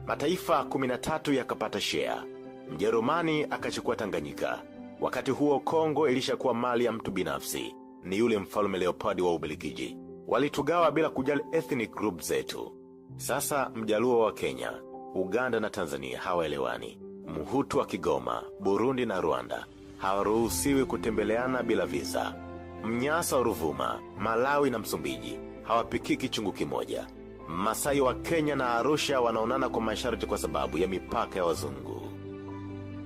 Mataifa 13 yakapata share. Mjerumani akachukua Tanganyika. Wakati huo Kongo ilishakuwa mali ya mtu binafsi, ni yule mfalme Leopold wa Ubelgiji. Walitugawa bila kujali ethnic group zetu. Sasa Mjaluo wa Kenya, Uganda na Tanzania hawaelewani. Mhutu wa Kigoma, Burundi na Rwanda hawaruhusiwi kutembeleana bila visa. Mnyasa wa Ruvuma, Malawi na Msumbiji hawapikiki chungu kimoja. Masai wa Kenya na Arusha wanaonana kwa masharti kwa sababu ya mipaka ya wazungu.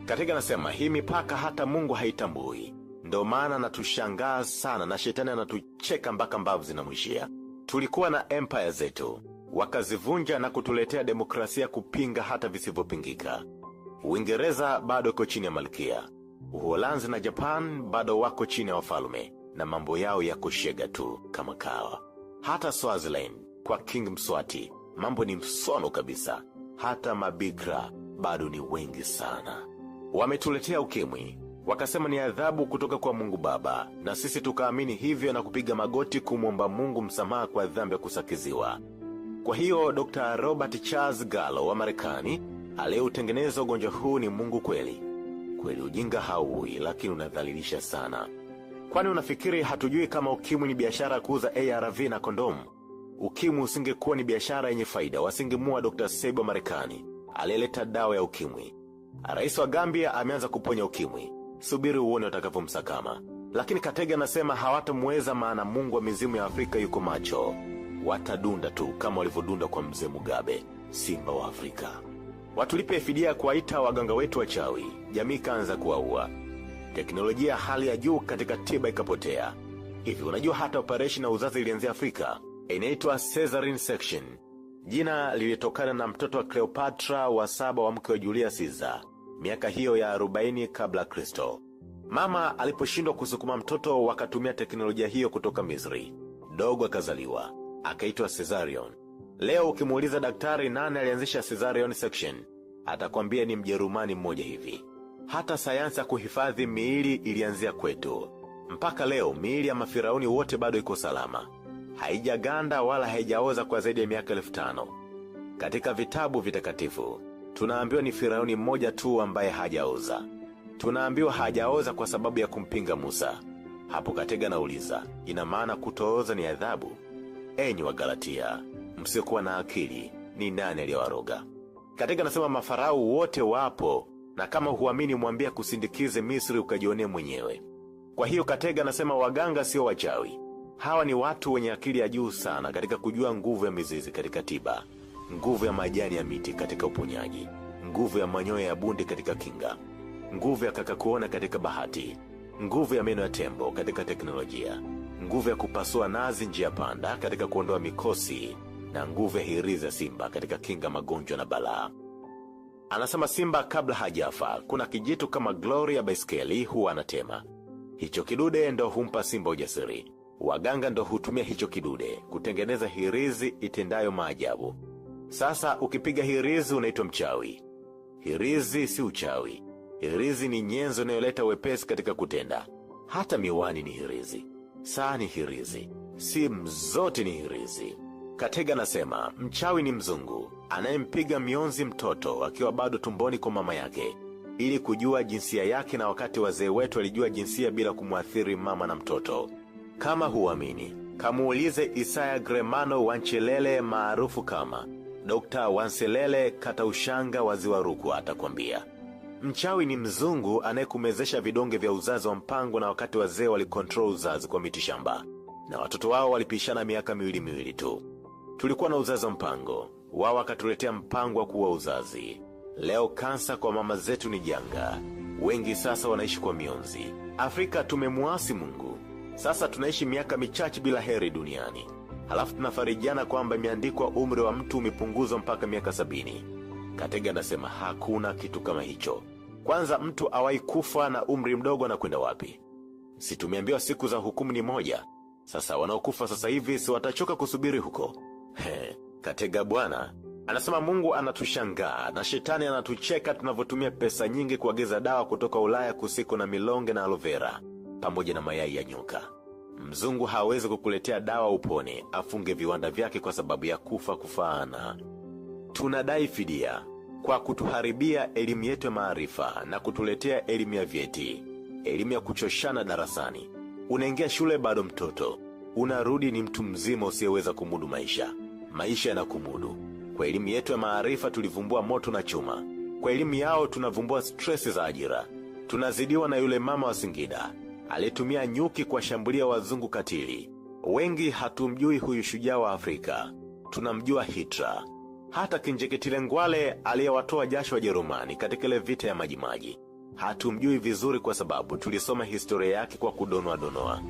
Katika nasema hii mipaka hata Mungu haitambui. Ndio maana anatushangaa sana na shetani anatucheka mpaka mbavu zinamwishia. Tulikuwa na empire zetu, wakazivunja na kutuletea demokrasia kupinga hata visivyopingika. Uingereza bado iko chini ya malkia. Uholanzi na Japan bado wako chini ya wafalme na mambo yao yako shega tu kama kawa. Hata Swaziland kwa King Mswati mambo ni msono kabisa. Hata mabikra bado ni wengi sana. Wametuletea ukimwi, wakasema ni adhabu kutoka kwa Mungu Baba, na sisi tukaamini hivyo na kupiga magoti kumwomba Mungu msamaha kwa dhambi ya kusakiziwa. Kwa hiyo Dr. Robert Charles Gallo wa Marekani aliyeutengeneza ugonjwa huu ni Mungu kweli. Kweli ujinga hauui, lakini unadhalilisha sana. Kwani unafikiri hatujui kama ukimwi ni biashara kuuza ARV na kondomu? Ukimwi usingekuwa ni biashara yenye faida, wasingemua Dr. Sebi wa Marekani aliyeleta dawa ya ukimwi. Rais wa Gambia ameanza kuponya ukimwi. Subiri uone watakapomsakama. Lakini Katega anasema hawatamweza, maana Mungu wa mizimu ya Afrika yuko macho. Watadunda tu kama walivyodunda kwa mzee Mugabe, simba wa Afrika. Watulipe fidia kuwaita waganga wetu wachawi, jamii kaanza kuwaua. Teknolojia hali ya juu katika tiba ikapotea. Hivi unajua hata operation na uzazi ilianzia Afrika? Inaitwa Caesarean section. Jina lilitokana na mtoto wa Cleopatra wa 7 wa mke wa Julius Caesar, miaka hiyo ya 40 kabla Kristo. Mama aliposhindwa kusukuma mtoto wakatumia teknolojia hiyo kutoka Misri. Dogo akazaliwa, akaitwa Caesarean. Leo ukimuuliza daktari nani alianzisha Caesarean section, atakwambia ni Mjerumani mmoja hivi. Hata sayansi ya kuhifadhi miili ilianzia kwetu. Mpaka leo miili ya mafirauni wote bado iko salama. Haijaganda wala haijaoza kwa zaidi ya miaka 1500. Katika vitabu vitakatifu tunaambiwa ni Firauni mmoja tu ambaye hajaoza. Tunaambiwa hajaoza kwa sababu ya kumpinga Musa. Hapo Katega nauliza, ina maana kutooza ni adhabu? Enyi wa Galatia, msiokuwa na akili, ni nani aliyewaroga? Katega nasema mafarao wote wapo, na kama huamini mwambie kusindikize Misri ukajionee mwenyewe. Kwa hiyo Katega nasema waganga sio wachawi. Hawa ni watu wenye akili ya juu sana katika kujua nguvu ya mizizi katika tiba, nguvu ya majani ya miti katika uponyaji, nguvu ya manyoya ya bundi katika kinga, nguvu ya kakakuona katika bahati, nguvu ya meno ya tembo katika teknolojia, nguvu ya kupasua nazi njia panda katika kuondoa mikosi, na nguvu ya hirizi ya simba katika kinga magonjwa na balaa. Anasema simba kabla hajafa, kuna kijitu kama Glory ya baiskeli huwa anatema. Hicho kidude ndo humpa simba ujasiri. Waganga ndo hutumia hicho kidude kutengeneza hirizi itendayo maajabu. Sasa ukipiga hirizi unaitwa mchawi. Hirizi si uchawi. Hirizi ni nyenzo inayoleta wepesi katika kutenda. Hata miwani ni hirizi. Saa ni hirizi. Simu zote ni hirizi. Katega nasema mchawi ni mzungu anayempiga mionzi mtoto akiwa bado tumboni kwa mama yake, ili kujua jinsia yake, na wakati wazee wetu walijua jinsia bila kumuathiri mama na mtoto. Kama huamini, kamuulize Isaya Gremano Wanchelele maarufu kama Dr. Wanselele Kataushanga wa Ziwa Rukwa atakwambia. Mchawi ni mzungu anayekumezesha vidonge vya uzazi wa mpango, na wakati wazee walikontrol uzazi kwa mitishamba, na watoto wao walipishana miaka miwili tu. Tulikuwa na uzazi wa mpango, wao wakatuletea mpango wa kuwa uzazi. Leo kansa kwa mama zetu ni janga. Wengi sasa wanaishi kwa mionzi. Afrika tumemuasi Mungu. Sasa tunaishi miaka michache bila heri duniani. Halafu tunafarijiana kwamba imeandikwa umri wa mtu umepunguzwa mpaka miaka 70. Katega anasema hakuna kitu kama hicho. Kwanza mtu awai kufa na umri mdogo na kwenda wapi? Si tumeambiwa siku za hukumu ni moja. Sasa wanaokufa sasa hivi si watachoka kusubiri huko? Katega bwana anasema Mungu anatushangaa na shetani anatucheka tunavyotumia pesa nyingi kuagiza dawa kutoka Ulaya kusiko na milonge na aloe vera pamoja na mayai ya nyoka. Mzungu hawezi kukuletea dawa upone, afunge viwanda vyake kwa sababu ya kufa kufaana. Tunadai fidia kwa kutuharibia elimu yetu ya maarifa na kutuletea elimu ya vyeti, elimu ya kuchoshana darasani. Unaingia shule bado mtoto, unarudi ni mtu mzima usiyeweza kumudu maisha. Maisha yanakumudu. Kwa elimu yetu ya maarifa tulivumbua moto na chuma. Kwa elimu yao tunavumbua stress za ajira. Tunazidiwa na yule mama wa Singida aliyetumia nyuki kuwashambulia wazungu katili. Wengi hatumjui huyu shujaa wa Afrika. Tunamjua Hitler. Hata Kinjeketile Ngwale aliyewatoa jasho wa Jerumani katika ile vita ya Majimaji hatumjui vizuri kwa sababu tulisoma historia yake kwa kudonoa.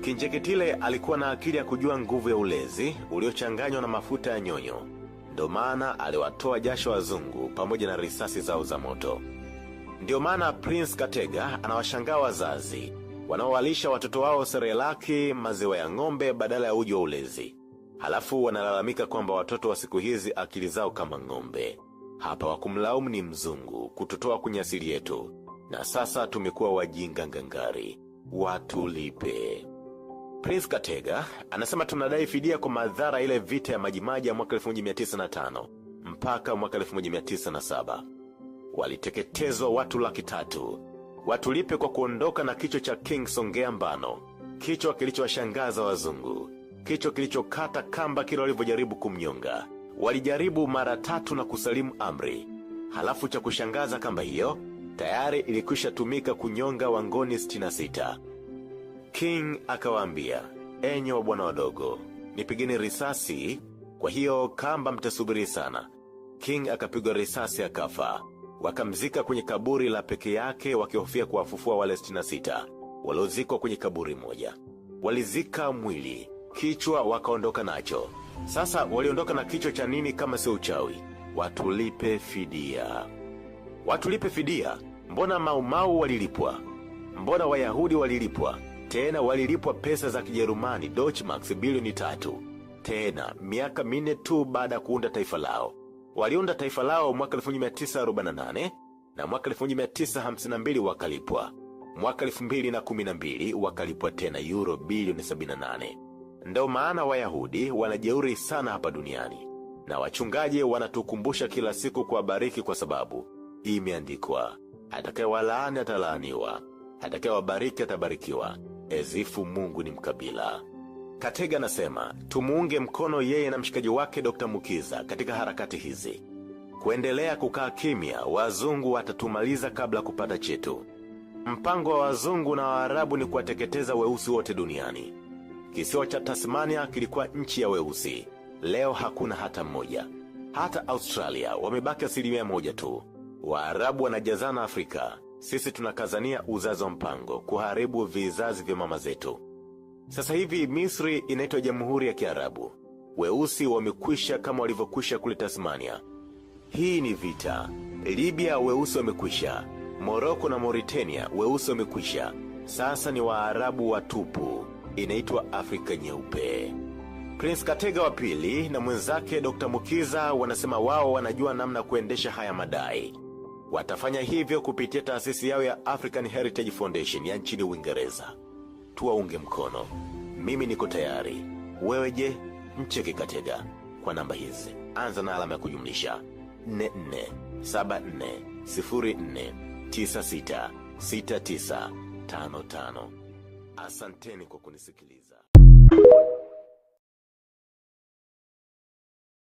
Kinjeketile alikuwa na akili ya kujua nguvu ya ulezi uliochanganywa na mafuta ya nyonyo. Ndio maana aliwatoa jasho wazungu pamoja na risasi zao za moto. Ndio maana Prince Katega anawashangaa wazazi wanaowalisha watoto wao serelaki, maziwa ya ng'ombe badala ya uji wa ulezi. Halafu wanalalamika kwamba watoto wa siku hizi akili zao kama ng'ombe. Hapa wakumlaumu ni mzungu kututoa kwenye asili yetu. Na sasa tumekuwa wajinga ngangari. Watulipe. Prince Katega anasema tunadai fidia kwa madhara ile vita ya Majimaji ya mwaka 1905 mpaka mwaka 1907. Waliteketezwa watu 300,000. Watulipe kwa kuondoka na kichwa cha King Songea Mbano, kichwa kilichowashangaza wazungu, kichwa kilichokata kamba kile walivyojaribu kumnyonga. Walijaribu mara 3 na kusalimu amri. Halafu cha kushangaza kamba hiyo tayari ilikwisha tumika kunyonga wangoni 66. King akawaambia, enyi wabwana wadogo, nipigeni risasi, kwa hiyo kamba mtasubiri sana. King akapigwa risasi akafa. Wakamzika kwenye kaburi la peke yake wakihofia kuwafufua wale 66 waliozikwa kwenye kaburi moja. Walizika mwili, kichwa wakaondoka nacho. Sasa waliondoka na kichwa cha nini kama si uchawi? Watulipe fidia. Watulipe fidia? Mbona Mau walilipwa? Mbona Wayahudi walilipwa? Tena walilipwa pesa za Kijerumani, Deutschmarks bilioni 3. Tena miaka 4 tu baada kuunda taifa lao. Waliunda taifa lao mwaka 1948 na mwaka 1952 wakalipwa. Mwaka 2012 wakalipwa tena euro bilioni 78. Ndio maana Wayahudi wanajeuri sana hapa duniani. Na wachungaji wanatukumbusha kila siku kuwabariki kwa sababu imeandikwa, atakayewalaani atalaaniwa, atakayewabariki atabarikiwa. Ezifu Mungu ni mkabila. Katega anasema tumuunge mkono yeye na mshikaji wake Dr. Mukiza katika harakati hizi. Kuendelea kukaa kimya, wazungu watatumaliza kabla kupata chetu. Mpango wa wazungu na Waarabu ni kuwateketeza weusi wote duniani. Kisiwa cha Tasmania kilikuwa nchi ya weusi. Leo hakuna hata mmoja. Hata Australia wamebaki 1% tu. Waarabu wanajazana Afrika. Sisi tunakazania uzazi wa mpango kuharibu vizazi vya mama zetu. Sasa hivi Misri inaitwa Jamhuri ya Kiarabu. Weusi wamekwisha kama walivyokwisha kule Tasmania. Hii ni vita. Libya weusi wamekwisha. Morocco na Mauritania weusi wamekwisha. Sasa ni Waarabu watupu. Inaitwa Afrika nyeupe. Prince Katega wa pili na mwenzake Dr. Mukiza wanasema wao wanajua namna kuendesha haya madai. Watafanya hivyo kupitia taasisi yao ya African Heritage Foundation ya nchini Uingereza. Tuwaunge mkono. Mimi niko tayari. Wewe je? Mcheke Katega kwa namba hizi. Anza na alama ya kujumlisha 447404966955. Asanteni kwa kunisikiliza.